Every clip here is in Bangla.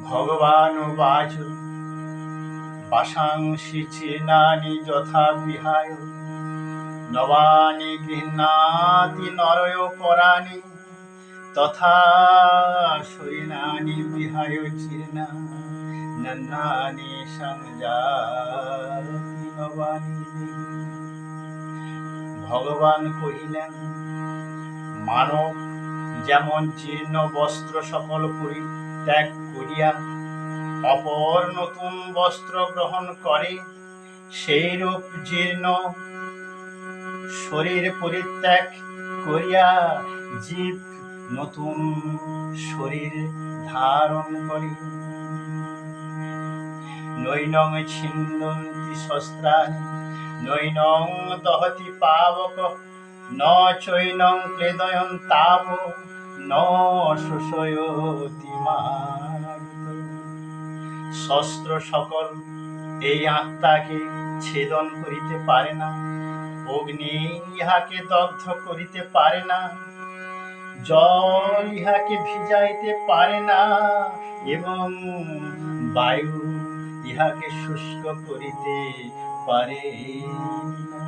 ভগবানুবাচ বাসাংসি চীর্ণানি যথা বিহায় নবানি গৃহ্ণাতি নরয় পরাণি তথা শরীরাণি বিহায় চীর্ণা নন্দানি সংজাতি নবানি। ভগবান কহিলেন, মানব যেমন জীর্ণ বস্ত্র সকল পরিত্যাগ করিয়া অপর নতুন বস্ত্র গ্রহণ করে, সেইরূপ জীর্ণ শরীর পরিত্যাগ করিয়া জীব নতুন শরীর ধারণ করে। নৈনং ছিন্দন্তি শস্ত্রাণি নৈনং দহতি পাবক ন চৈনং ক্লেদয়ন্তাপ ন শোষয়তি মারুতঃ। শস্ত্র সকল এই আত্মাকে ছেদন করিতে পারে না, অগ্নি ইহাকে দগ্ধ করিতে পারে না, জল ইহাকে ভিজাইতে পারে না এবং বায়ু ইহাকে শুষ্ক করিতে পারে না।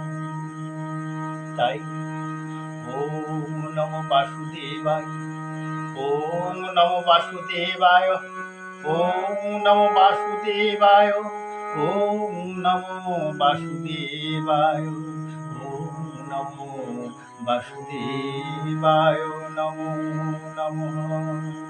তাই ওম নমো বাসুদেবায়, ওম নমো বাসুদেবায়, ওম নমো বাসুদেবায়, ওম নমো বাসুদেবায়, ওম নমো বাসুদেবায়, নমো নমঃ।